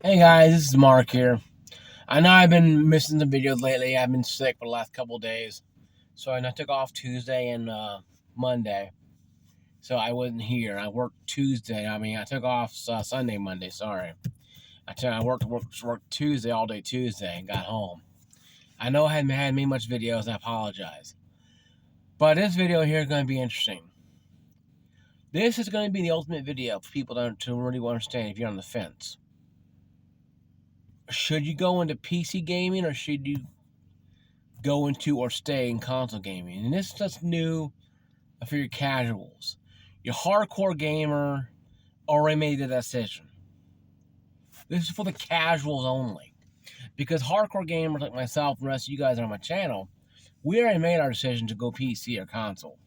Hey guys, this is Mark here. I know I've been missing some videos lately. I've been sick for the last couple of days. So I took off Tuesday and Monday. So I wasn't here. I worked Tuesday. I took off Sunday, Monday, sorry. I worked Tuesday, all day Tuesday, and got home. I know I hadn't had made much videos, and I apologize. But this video here is going to be interesting. This is going to be the ultimate video for people to really understand if you're on the fence. Should you go into PC gaming or should you go into or stay in console gaming? And this is just new for your casuals. Your hardcore gamer already made the decision. This is for the casuals only. Because hardcore gamers like myself and the rest of you guys on my channel, we already made our decision to go PC or console.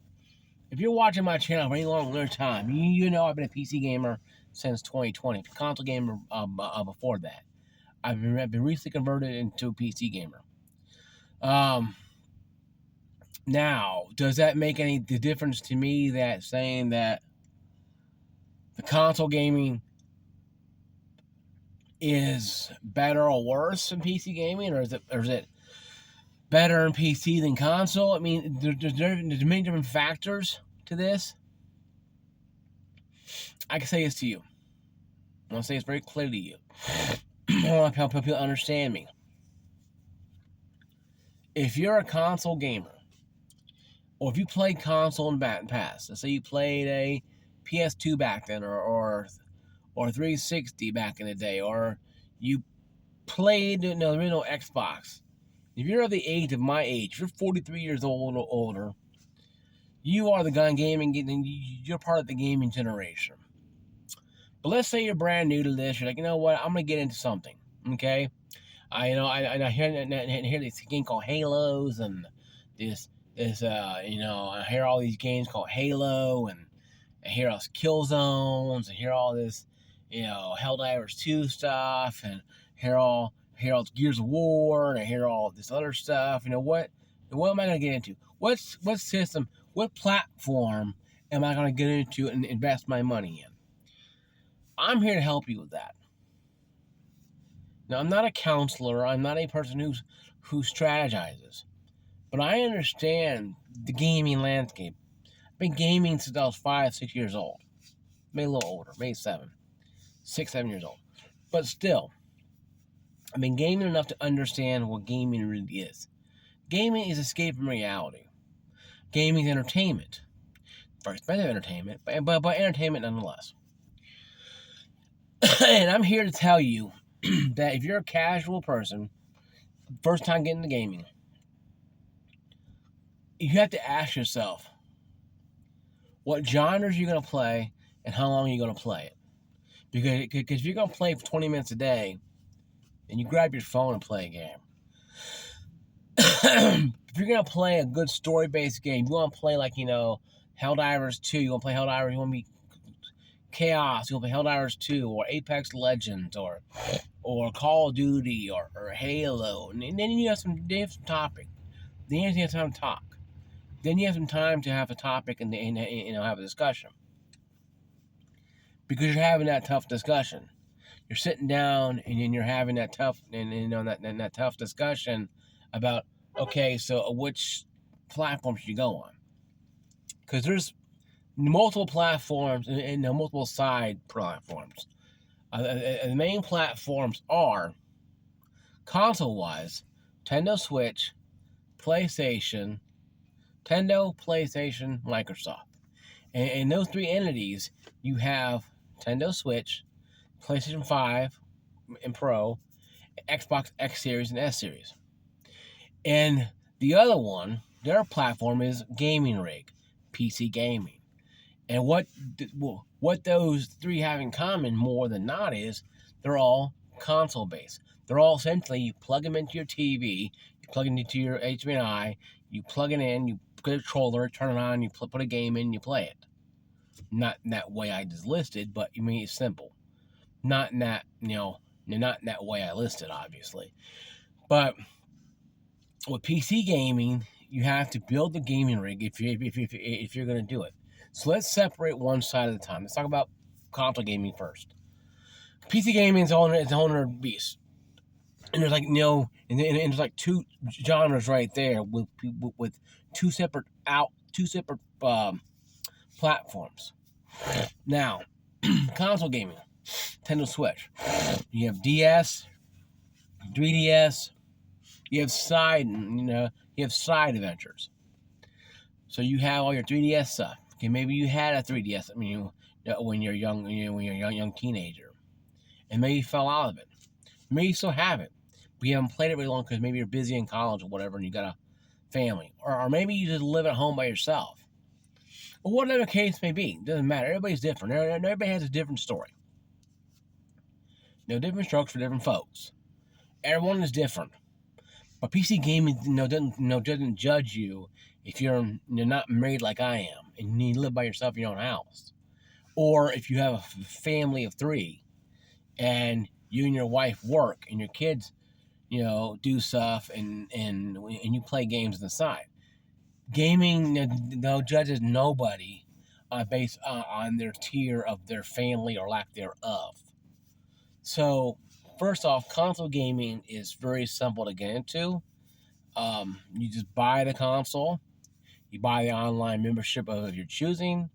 If you're watching my channel for any longer time, you know I've been a PC gamer since 2020. Console gamer before that. I've been recently converted into a PC gamer. Now, does that make any difference to me that saying that the console gaming is better or worse than PC gaming, or is it better in PC than console? I mean, there's many different factors to this. I can say this to you. I want to say it's very clear to you. I want to help people understand me. If you're a console gamer, or if you played console in the past, let's say you played a PS2 back then, or 360 back in the day, or you played the original Xbox. If you're of the age of my age, if you're 43 years old or older, you are the guy in gaming, you're part of the gaming generation. But let's say you're brand new to this, you're like, you know what, I'm gonna get into something, okay? I hear this game called Halos, and I hear all these games called Halo, and I hear all this Kill Zones, and hear all this, Helldivers 2 stuff, and hear all Gears of War, and I hear all this other stuff. What am I gonna get into? What system, what platform am I gonna get into and invest my money in? I'm here to help you with that. Now, I'm not a counselor. I'm not a person who strategizes, but I understand the gaming landscape. I've been gaming since I was 5, 6 years old. Maybe a little older, maybe 7, 6, 7 years old. But still, I've been gaming enough to understand what gaming really is. Gaming is escape from reality. Gaming is entertainment. Very expensive entertainment, but entertainment nonetheless. And I'm here to tell you that if you're a casual person, first time getting into gaming, you have to ask yourself what genres you're going to play and how long you're going to play it. Because if you're going to play for 20 minutes a day, and you grab your phone and play a game. If you're going to play a good story-based game, you want to play like, Helldivers 2, you want to play Helldivers, you want to be Chaos, you want to play Helldivers 2, or Apex Legends, or Call of Duty, or Halo, and then you have some topic. Then you have time to talk. Then you have some time to have a topic and have a discussion. Because you're having that tough discussion. You're sitting down and then you're having that tough that tough discussion about, okay, so which platform should you go on? Because there's multiple platforms and multiple side platforms. The main platforms are, console-wise, Nintendo Switch, PlayStation, Microsoft. And in those three entities, you have Nintendo Switch, PlayStation 5 and Pro, Xbox X Series and S Series. And the other one, their platform is Gaming Rig, PC Gaming. And what those three have in common more than not is they're all console-based. They're all essentially, you plug them into your TV, you plug it into your HDMI, you plug it in, you put a controller, turn it on, you put a game in, you play it. Not in that way I just listed, but it's simple. Not in that, not in that way I listed, obviously. But with PC gaming, you have to build the gaming rig if you're going to do it. So let's separate one side at a time. Let's talk about console gaming first. PC gaming is its own other beast. And there's like, and there's like two genres right there with two separate platforms. Now, console gaming, Nintendo Switch. You have DS, 3DS. You have side adventures. So you have all your 3DS stuff. Okay, maybe you had a 3DS. I mean, when you're young, when you're a young teenager, and maybe you fell out of it. Maybe you still have it, but you haven't played it very long because maybe you're busy in college or whatever, and you got a family, or maybe you just live at home by yourself. Or whatever the case may be, doesn't matter. Everybody's different. Everybody has a different story. Different strokes for different folks. Everyone is different. But PC gaming, doesn't judge you if you're not married like I am and you live by yourself in your own house, or if you have a family of 3 and you and your wife work and your kids, do stuff and you play games on the side. Gaming, judges nobody based on their tier of their family or lack thereof. So, first off, console gaming is very simple to get into. You just buy the console, you buy the online membership of your choosing,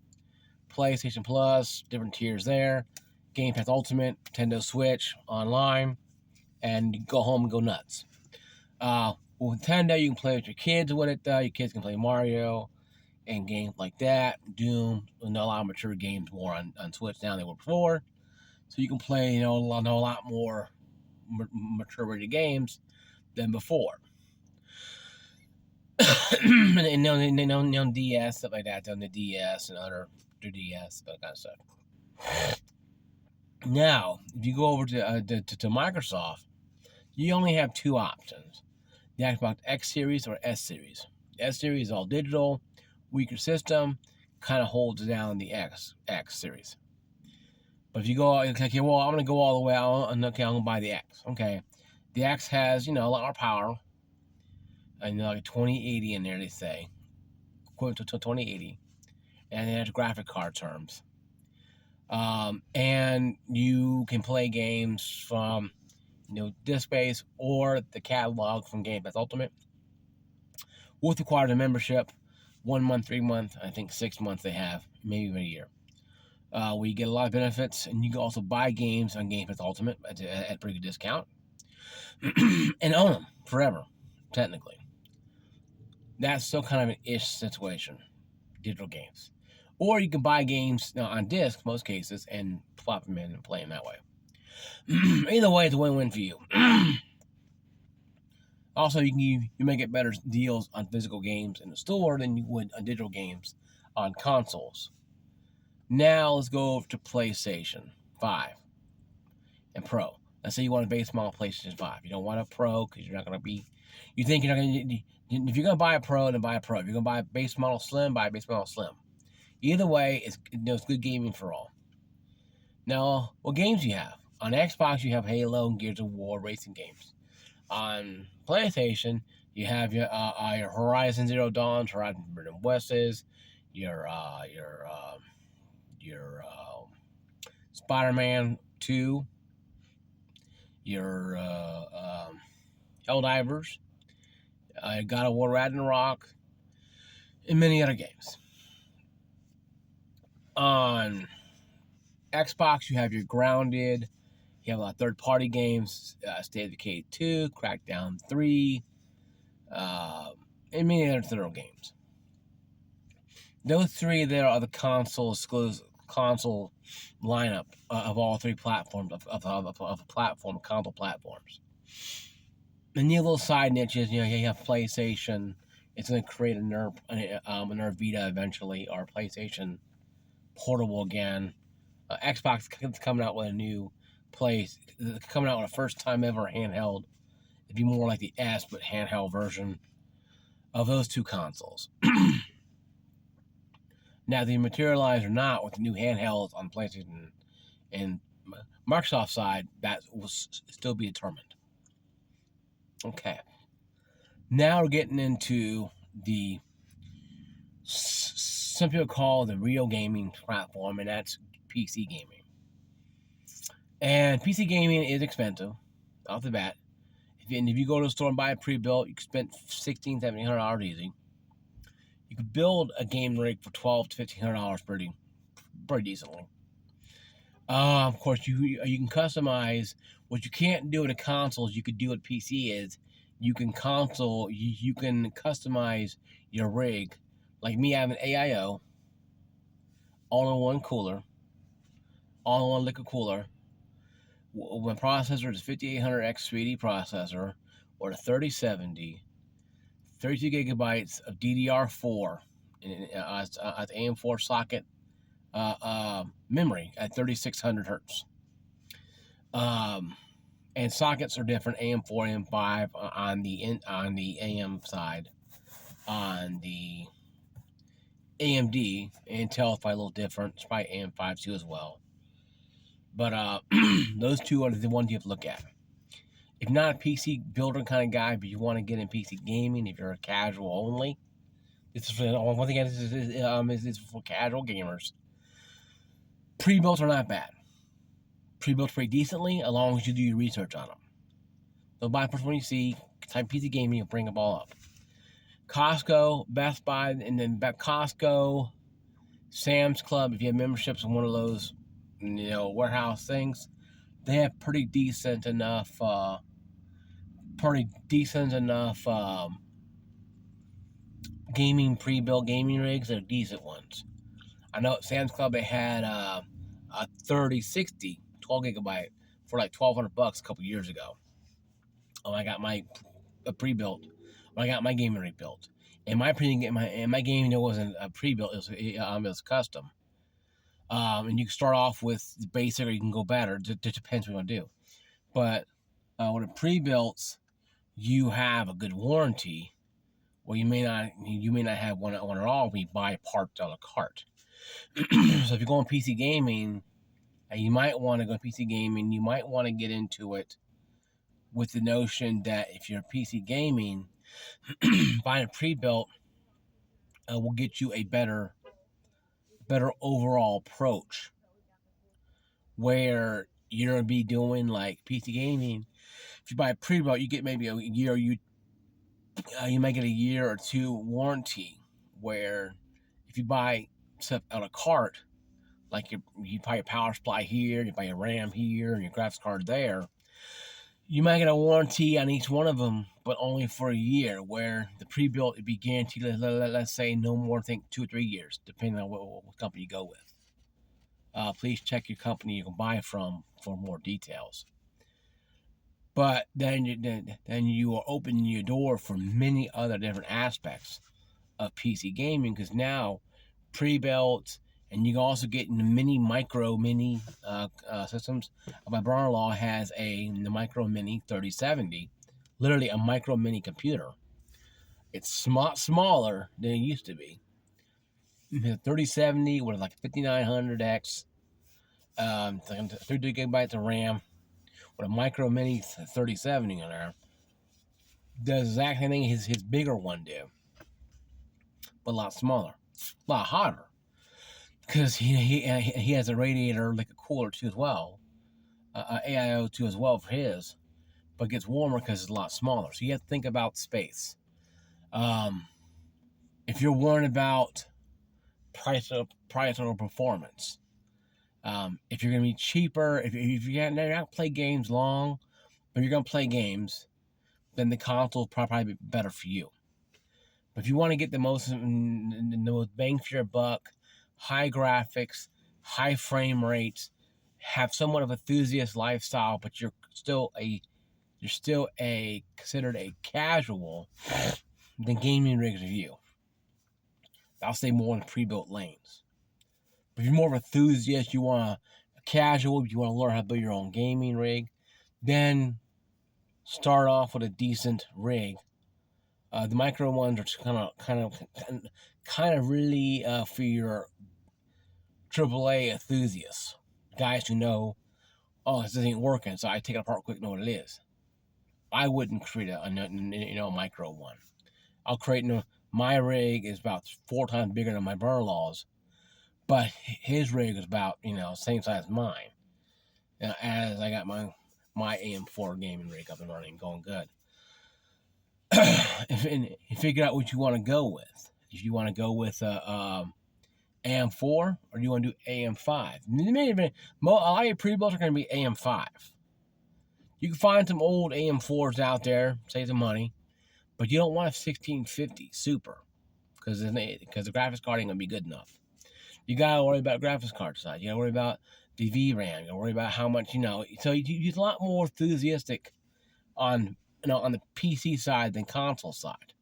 PlayStation Plus, different tiers there, Game Pass Ultimate, Nintendo Switch, online, and you go home and go nuts. With Nintendo, you can play with your kids with it. Your kids can play Mario and games like that, Doom, and a lot of mature games more on Switch now than they were before. So you can play, a lot more mature games than before. and DS, stuff like that, on the DS and other 3DS, that kind of stuff. Now, if you go over to Microsoft, you only have 2 options. The Xbox X Series or S Series. The S Series is all digital, weaker system, kind of holds down the X Series. But if you go, okay, well, I'm going to go all the way out, I'm going to buy the X. Okay. The X has, a lot more power. Like a 2080 in there, they say. Equivalent to 2080. And it has graphic card terms. And you can play games from, disc space or the catalog from Game Pass Ultimate. Both require a membership. 1 month, 3 month, I think 6 months they have, maybe even a year. Where you get a lot of benefits, and you can also buy games on Game Pass Ultimate at a pretty good discount. And own them forever, technically. That's still kind of an ish situation, digital games. Or you can buy games on disc, most cases, and plop them in and play them that way. Either way, it's a win-win for you. Also, you may get better deals on physical games in the store than you would on digital games on consoles. Now, let's go over to PlayStation 5 and Pro. Let's say you want a base model PlayStation 5. You don't want a Pro because you're not going to be... You think you're not going to... If you're going to buy a Pro, then buy a Pro. If you're going to buy a base model Slim, buy a base model Slim. Either way, it's good gaming for all. Now, what games do you have? On Xbox, you have Halo and Gears of War racing games. On PlayStation, you have your Horizon Zero Dawn, Horizon Forbidden West, your Spider-Man 2, your Helldivers, God of War Ragnarok, and many other games. On Xbox, you have your Grounded. You have a lot of third-party games, State of Decay 2, Crackdown 3, and many other third games. Those 3 there are the console lineup of all 3 platforms of console platforms. And the little side niches, you have PlayStation. It's going to create a Nerf Vita eventually, or PlayStation Portable again. Xbox is coming out with a new coming out with a first time ever handheld. It'd be more like the S, but handheld version of those 2 consoles. Now, they materialize or not with the new handhelds on PlayStation and Microsoft side, that will still be determined. Okay. Now we're getting into the some people call the real gaming platform, and that's PC gaming. And PC gaming is expensive off the bat. If you go to the store and buy a pre-built, you can spend $1,600-$1,700 easy. You could build a game rig for $1,200 to $1,500 pretty decently. Of course, you can customize. What you can't do with a console, you could do with PC is you can customize your rig. Like me, I have an AIO, all-in-one cooler, all-in-one liquid cooler. My processor is 5800X 3D processor, or a 3070, 32 gigabytes of DDR4, as AM4 socket memory at 3600 hertz. And sockets are different: AM4, AM5 on the AM side. On the AMD, Intel is probably a little different. It's probably AM5 too as well. But those two are the ones you have to look at. If you're not a PC builder kind of guy, but you want to get in PC gaming, if you're a casual only, this is one thing is for casual gamers. Pre-builts are not bad. Pre-built pretty decently, as long as you do your research on them. Don't buy the first one you see. Type PC gaming, you'll bring them all up. Costco, Best Buy, and then Costco, Sam's Club. If you have memberships in one of those, warehouse things, they have pretty decent enough gaming pre-built gaming rigs. They're decent ones. I know at Sam's Club they had a 3060 12 gigabyte for like $1,200 a couple years ago. I got my pre-built. When I got my gaming rig built, and my gaming, it wasn't a pre-built. It was custom. And you can start off with the basic, or you can go better. It depends what you want to do. But with a pre-built, you have a good warranty. Well, you may not have one at all when you buy parts a la carte. So if you're going PC gaming, you might want to go PC gaming. You might want to get into it with the notion that if you're PC gaming, buying a pre-built will get you a better overall approach, where you're going to be doing like PC gaming. If you buy a pre-built, you get maybe a year. You might get a year or two warranty. Where if you buy stuff a la carte, like you buy a power supply here, you buy a RAM here, and your graphics card there, you might get a warranty on each one of them, but only for a year, where the pre-built would be guaranteed, let's say, no more than 2 or 3 years, depending on what company you go with. Please check your company you can buy from for more details. But then you are opening your door for many other different aspects of PC gaming, because now pre-built, and you can also get in the mini systems. My brother-in-law has the micro mini 3070, literally a micro mini computer. It's smaller than it used to be. The 3070 with like 5900X, 32 gigabytes of RAM, with a micro mini 3070 in there. Does the exact same thing his bigger one do, but a lot smaller, a lot hotter. Because he has a radiator, like a cooler too as well, AIO too as well for his, but it gets warmer because it's a lot smaller. So you have to think about space. If you're worried about price or performance, if you're going to be cheaper, if you're not going to play games long, but you're going to play games, then the console will probably be better for you. But if you want to get the most bang for your buck, high graphics, high frame rates, have somewhat of an enthusiast lifestyle, but you're still considered a casual, then gaming rigs are you. I'll say more in pre-built lanes. But if you're more of an enthusiast, you want a casual, you want to learn how to build your own gaming rig, then start off with a decent rig. The micro ones are kind of really for your AAA enthusiasts, guys who know, this isn't working, so I take it apart quick, know what it is. I wouldn't create a micro one. I'll create my rig is about 4 times bigger than my brother-in-law's, but his rig is about same size as mine. as I got my AM4 gaming rig up and running, going good. And figure out what you want to go with. If you want to go with AM4 or do you want to do AM5? A lot of your pre-builds are going to be AM5. You can find some old AM4s out there, save some money, but you don't want a 1650 Super because the graphics card ain't going to be good enough. You got to worry about graphics card size. You got to worry about the VRAM. You got to worry about how much, So you're a lot more enthusiastic on the PC side than console side.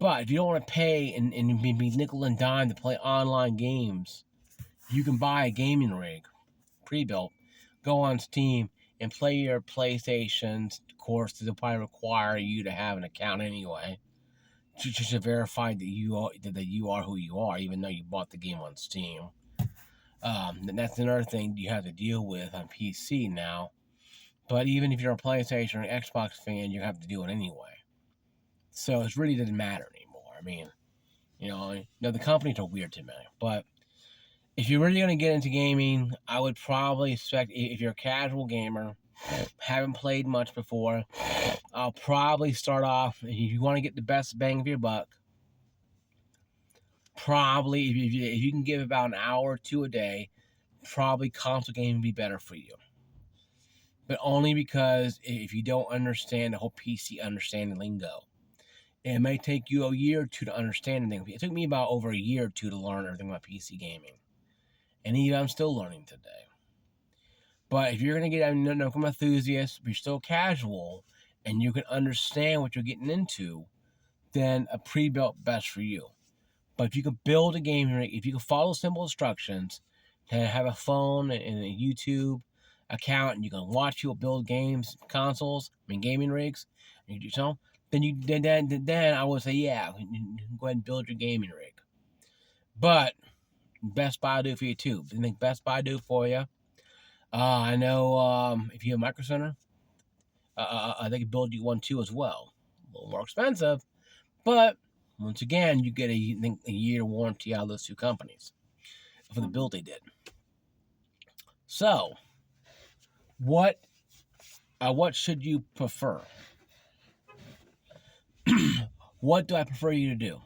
But if you don't want to pay and be nickel and dime to play online games, you can buy a gaming rig, pre-built, go on Steam, and play your PlayStations. Of course, they'll probably require you to have an account anyway, just to verify that you are who you are, even though you bought the game on Steam. And that's another thing you have to deal with on PC now. But even if you're a PlayStation or an Xbox fan, you have to do it anyway. So it really doesn't matter anymore. I mean, the companies are weird to me. But if you're really going to get into gaming, I would probably expect, if you're a casual gamer, haven't played much before, I'll probably start off, if you want to get the best bang for your buck, probably, if you can give about an hour or two a day, probably console gaming would be better for you. But only because if you don't understand the whole PC understanding lingo, it may take you a year or two to understand things. It took me about over a year or two to learn everything about PC gaming. And even I'm still learning today. But if you're going to get no enthusiast, but you're still casual, and you can understand what you're getting into, then a pre-built best for you. But if you can build a gaming rig, if you can follow simple instructions, to have a phone and a YouTube account, and you can watch people build gaming rigs, and you do so, then I would say, yeah, go ahead and build your gaming rig. But Best Buy do for you too. I think Best Buy do for you. I know if you have Micro Center, they can build you one too as well. A little more expensive, but once again, you get a year warranty out of those two companies for the build they did. So, what should you prefer? What do I prefer you to do?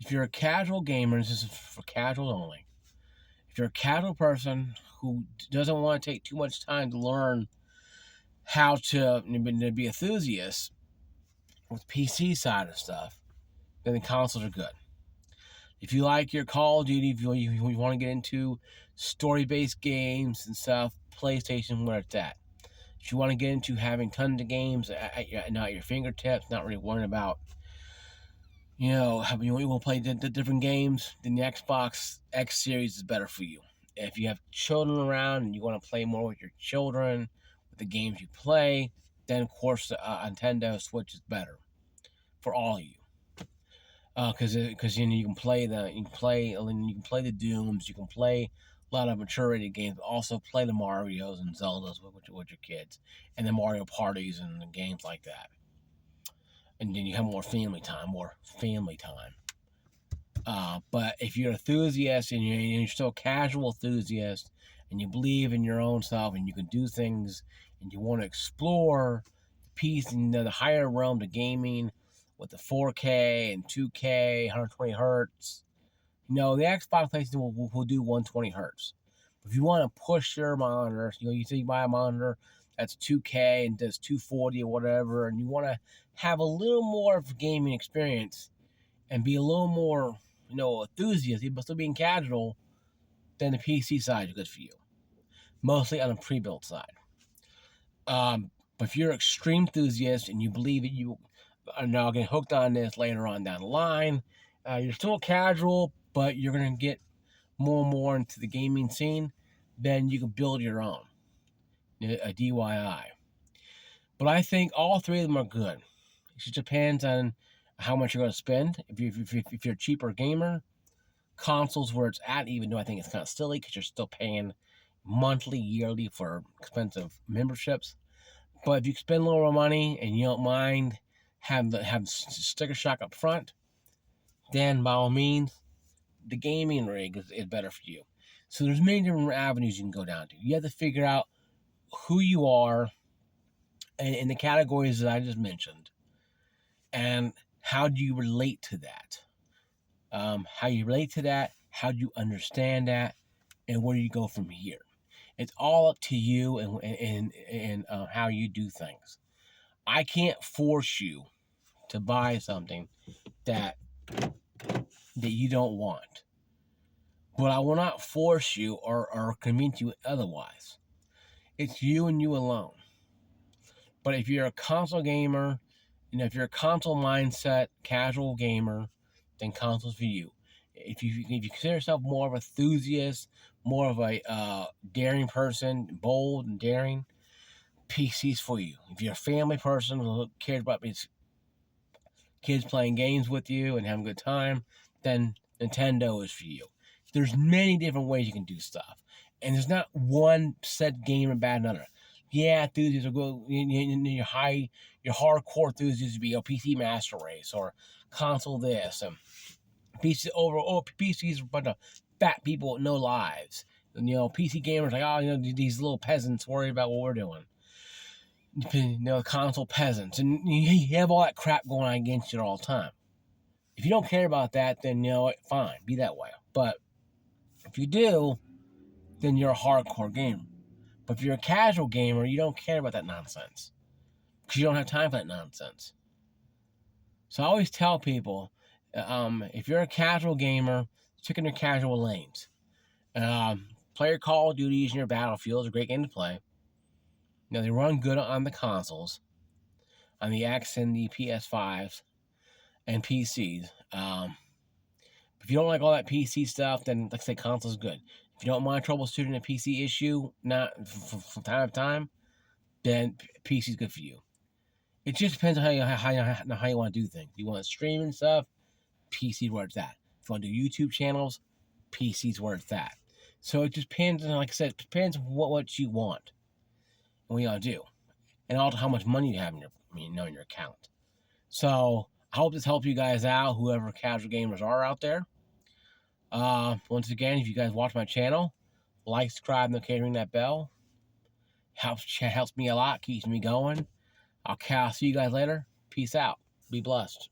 If you're a casual gamer, this is for casual only. If you're a casual person who doesn't want to take too much time to learn how to be enthusiast with PC side of stuff, then the consoles are good. If you like your Call of Duty, if you want to get into story-based games and stuff, PlayStation, where it's at. If you want to get into having tons of games at your fingertips, not really worrying about, how you want to play the different games, then the Xbox X Series is better for you. If you have children around and you want to play more with your children, with the games you play, then of course the Nintendo Switch is better for all of you. Because you can play the Dooms, you can play a lot of mature rated games, but also play the Marios and Zeldas with your kids, and the Mario parties and the games like that. And then you have more family time. But if you're an enthusiast and you're still a casual enthusiast, and you believe in your own self, and you can do things, and you want to explore the piece and the higher realm of gaming with the 4K and 2K, 120 hertz, the Xbox PlayStation will do 120 hertz. If you want to push your monitor, you say you buy a monitor that's 2K and does 240 or whatever, and you want to have a little more of a gaming experience and be a little more, enthusiast, but still being casual, then the PC side is good for you. Mostly on the pre-built side. But if you're an extreme enthusiast and you believe that you are now getting hooked on this later on down the line, you're still casual, but you're going to get more and more into the gaming scene, then you can build your own, a DIY. But I think all three of them are good. It just depends on how much you're going to spend. If you're a cheaper gamer, consoles where it's at, even though I think it's kind of silly because you're still paying monthly, yearly for expensive memberships. But if you spend a little more money and you don't mind having sticker shock up front, then by all means, the gaming rig is better for you. So there's many different avenues you can go down to. You have to figure out who you are in the categories that I just mentioned, and how do you relate to that? How you relate to that, how do you understand that, and where do you go from here? It's all up to you and how you do things. I can't force you to buy something that you don't want, but I will not force you or convince you otherwise. It's you and you alone. But if you're a console gamer, if you're a console mindset, casual gamer, then consoles for you. If you consider yourself more of an enthusiast, more of a daring person, bold and daring, PC's for you. If you're a family person who cares about his kids playing games with you and having a good time, then Nintendo is for you. There's many different ways you can do stuff, and there's not one set game or bad another. Yeah, enthusiasts will go. Your hardcore enthusiasts would be PC Master Race or console this and PC over. Oh, PCs are a bunch of fat people with no lives. And PC gamers like, oh, these little peasants worry about what we're doing. Console peasants, and you have all that crap going on against you all the time. If you don't care about that, then fine, be that way. But if you do, then you're a hardcore gamer. But if you're a casual gamer, you don't care about that nonsense because you don't have time for that nonsense. So I always tell people, if you're a casual gamer, stick in your casual lanes. Play your Call of Duties and your Battlefield. It's a great game to play. They run good on the consoles, on the X and the PS5s and PCs. If you don't like all that PC stuff, then like I say, console's good. If you don't mind troubleshooting a PC issue, not from time to time, then PC's good for you. It just depends on how you want to do things. You want to stream and stuff, PC's where it's at. If you want to do YouTube channels, PC's where it's at. So it just depends, like I said, it depends on what you want and what you want to do, and also how much money you have in your account. So I hope this helps you guys out, whoever casual gamers are out there. Once again, if you guys watch my channel, like, subscribe, and ring that bell. Helps me a lot, keeps me going. I'll see you guys later. Peace out. Be blessed.